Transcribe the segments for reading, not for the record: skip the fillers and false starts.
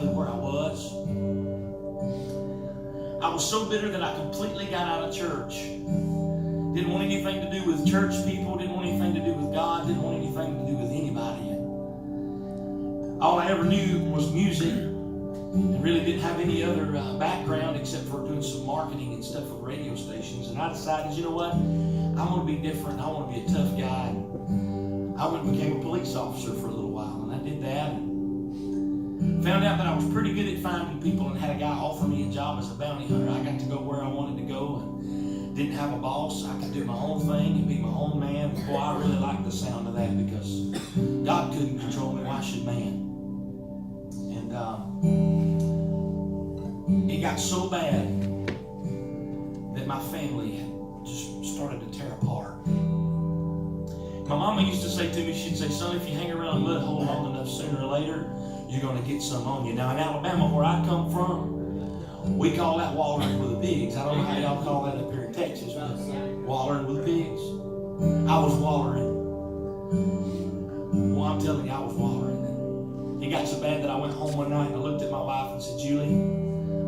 exactly where I was. I was so bitter that I completely got out of church. Didn't want anything to do with church people, didn't want anything to do with God, didn't want anything to do with anybody. All I ever knew was music, and really didn't have any other background except for doing some marketing and stuff with radio stations. And I decided, you know what? I want to be different. I want to be a tough guy. And I went and became a police officer for a little while, and I did that. And found out that I was pretty good at finding people, and had a guy offer me a job as a bounty hunter. I got to go where I wanted to go, and didn't have a boss. I could do my own thing and be my own man. Boy, I really liked the sound of that, because God couldn't control me. Why should man? And it got so bad that my family had just started to tear apart. My mama used to say to me, she'd say, son, if you hang around a mud hole long enough, sooner or later, you're going to get some on you. Now, in Alabama, where I come from, we call that wallering with the pigs. I don't know how y'all call that up here in Texas, but wallering with the pigs. I was wallering. Well, I'm telling you, I was wallering. It got so bad that I went home one night and I looked at my wife and said, Julie,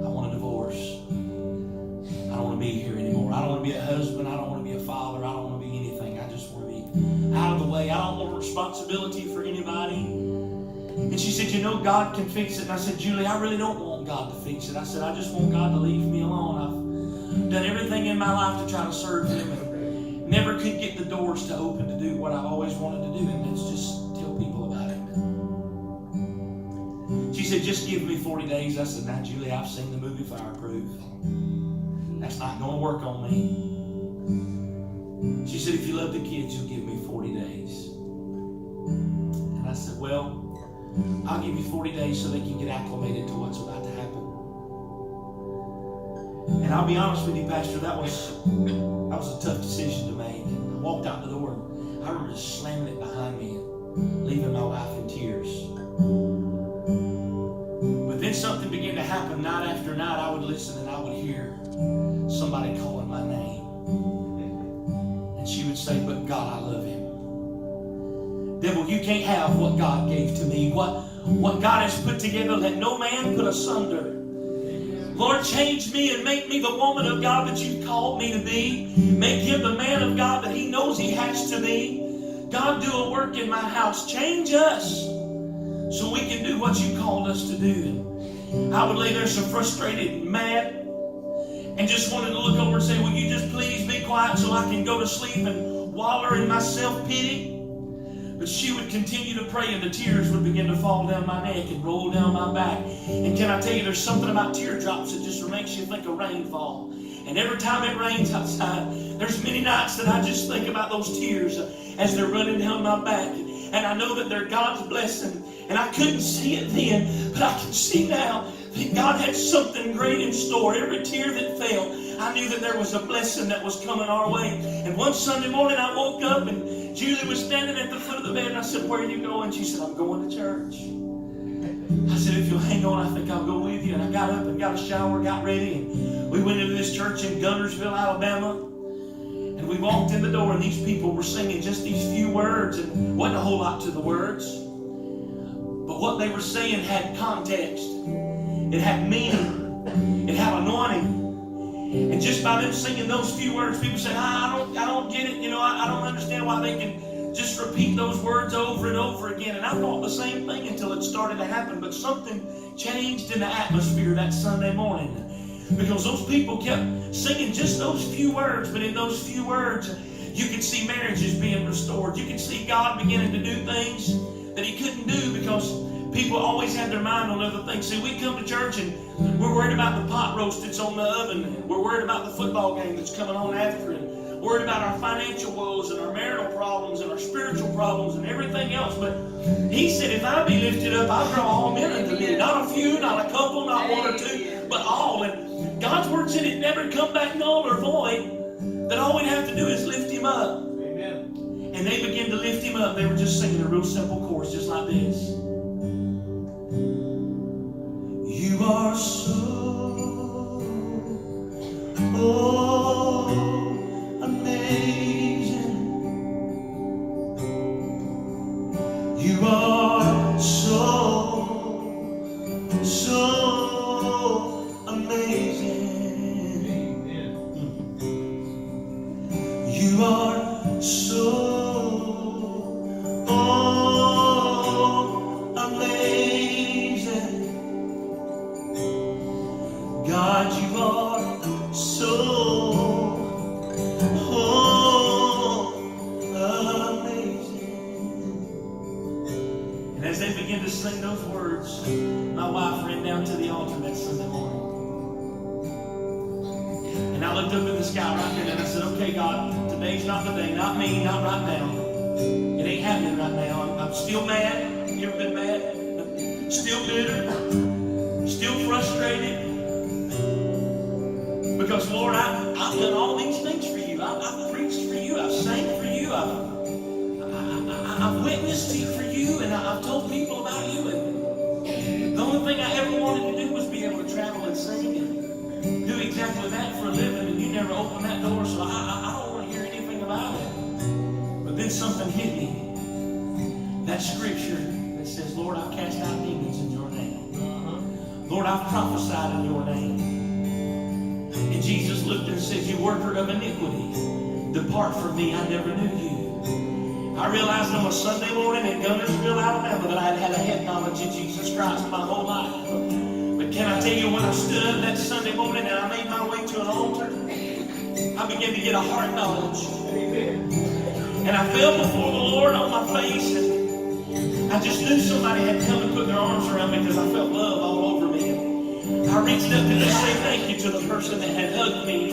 I want a divorce. I don't want to be here anymore. I don't want to be a husband. I don't want to be a father. I don't want to be anything. I just want to be out of the way. I don't want responsibility for anybody. And she said, you know, God can fix it. And I said, Julie, I really don't want God to fix it. I said, I just want God to leave me alone. I've done everything in my life to try to serve Him and never could get the doors to open to do what I've always wanted to do, and that's just tell people about Him. She said, just give me 40 days. I said, now, Julie, I've seen the movie Fireproof. That's not going to work on me. She said, if you love the kids, you'll give me 40 days. And I said, well, I'll give you 40 days so they can get acclimated to what's about to happen. And I'll be honest with you, Pastor, that was a tough decision to make. I walked out the door, and I remember just slamming it behind me and leaving my wife in tears. But then something began to happen. Night after night, I would listen and I would hear somebody calling my name. And she would say, but God, I love Him. Devil, you can't have what God gave to me. What God has put together, let no man put asunder. Lord, change me and make me the woman of God that You've called me to be. Make him the man of God that he knows he has to be. God, do a work in my house. Change us so we can do what You called us to do. I would lay there so frustrated and mad and just wanted to look over and say, will You just please be quiet so I can go to sleep and wallow in my self-pity? But she would continue to pray, and the tears would begin to fall down my neck and roll down my back. And can I tell you, there's something about teardrops that just makes you think of rainfall. And every time it rains outside, there's many nights that I just think about those tears as they're running down my back. And I know that they're God's blessing. And I couldn't see it then, but I can see now that God had something great in store. Every tear that fell, I knew that there was a blessing that was coming our way. And one Sunday morning I woke up and Julie was standing at the foot of the bed, and I said, where are you going? She said, I'm going to church. I said, if you'll hang on, I think I'll go with you. And I got up and got a shower, got ready, and we went into this church in Guntersville, Alabama. And we walked in the door, and these people were singing just these few words, and wasn't a whole lot to the words. But what they were saying had context. It had meaning. It had anointing. And just by them singing those few words, people say, I don't get it. You know, I don't understand why they can just repeat those words over and over again. And I thought the same thing until it started to happen. But something changed in the atmosphere that Sunday morning. Because those people kept singing just those few words. But in those few words, you could see marriages being restored. You could see God beginning to do things that He couldn't do because people always had their mind on other things. See, we come to church and we're worried about the pot roast that's on the oven. And we're worried about the football game that's coming on after. And worried about our financial woes and our marital problems and our spiritual problems and everything else. But He said, if I be lifted up, I'll draw all men unto me. Not a few, not a couple, not one or two, but all. And God's word said it never come back null or void. That all we'd have to do is lift Him up. Amen. And they began to lift Him up. They were just singing a real simple chorus just like this. You are so amazing. You are so so amazing. You are so amazing. God, you are so amazing. And as they begin to sing those words, my wife ran down to the altar that Sunday morning. And I looked up at the sky right there and I said, okay, God, today's not the day. Not me, not right now. It ain't happening right now. I'm still mad. You ever been mad? Still bitter. Still frustrated. Because, Lord, I've done all these things for you. I've preached for you. I've sang for you. I've witnessed to you for you. And I've told people about you. And the only thing I ever wanted to do was be able to travel and sing and do exactly that for a living. And you never opened that door, so I don't want to hear anything about it. But then something hit me. That scripture that says, Lord, I've cast out demons in your name. Lord, I've prophesied in your name. And Jesus looked and said, you worker of iniquity, depart from me, I never knew you. I realized on a Sunday morning in Gunnersville, Alabama, that I had had a head knowledge of Jesus Christ my whole life. But can I tell you, when I stood up that Sunday morning and I made my way to an altar, I began to get a heart knowledge. And I fell before the Lord on my face, and I just knew somebody had come and put their arms around me because I felt love all over me. I reached up to just say thank you to the person that had hugged me,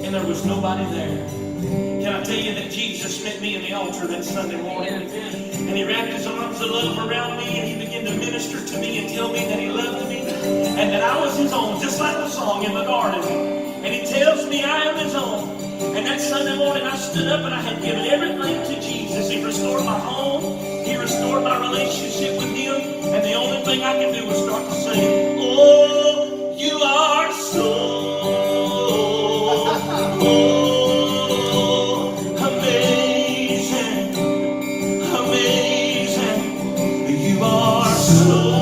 and there was nobody there. Can I tell you that Jesus met me in the altar that Sunday morning? And he wrapped his arms of love around me, and he began to minister to me and tell me that he loved me, and that I was his own, just like the song in the garden. And he tells me I am his own. And that Sunday morning I stood up and I had given everything to Jesus. He restored my home. He restored my relationship with him. And the only thing I could do was start to sing, oh, you are so amazing, amazing. You are so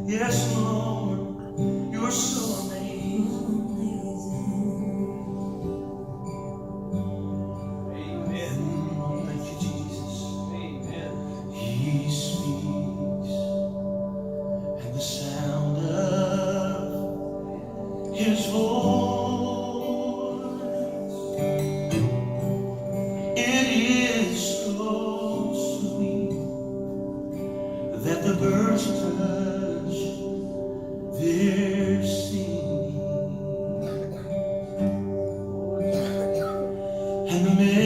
yes, Lord, you're so amazing. Amen. Thank you, Jesus. Amen. He speaks, and the sound of his voice, it is so sweet that the birds touch their singing, and the melody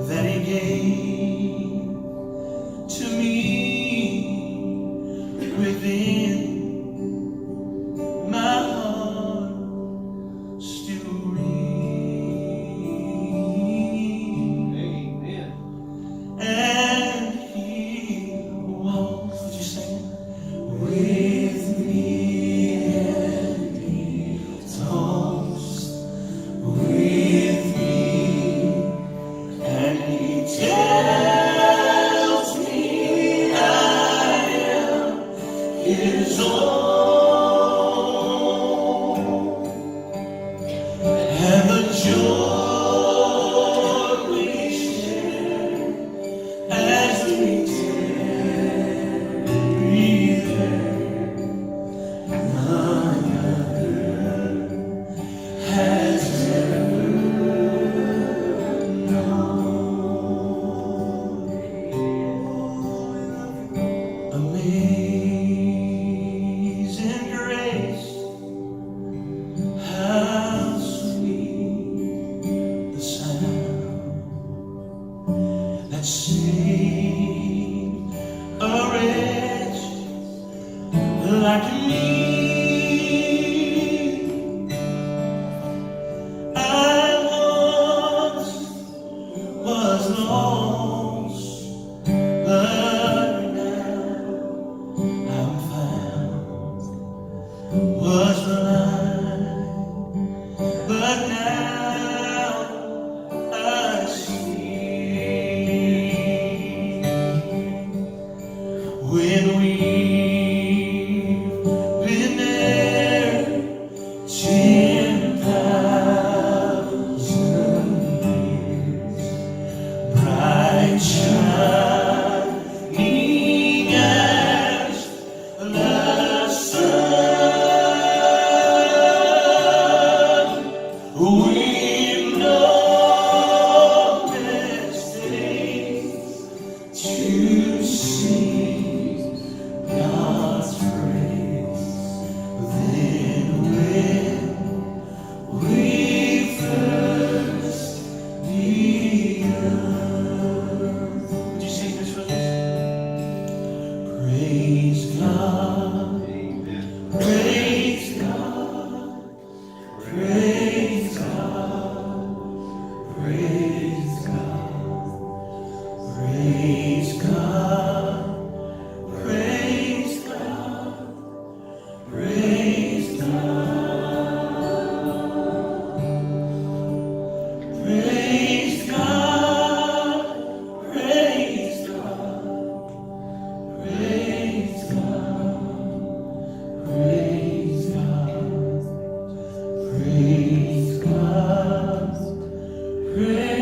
that he gave to me within my heart still rings. Amen. Amazing grace, how sweet the sound that saved a wretch like me. I once was lost, but now I'm found. Was blind, but now I see. When we've been there 10,000 years, bright shining as the sun, we've no mistake to sing God's praise. Then when we first begun, would you sing this with us? Praise God, praise God, praise God, praise God, praise God, praise God, praise God, praise God, praise God, praise God, praise God, praise God, praise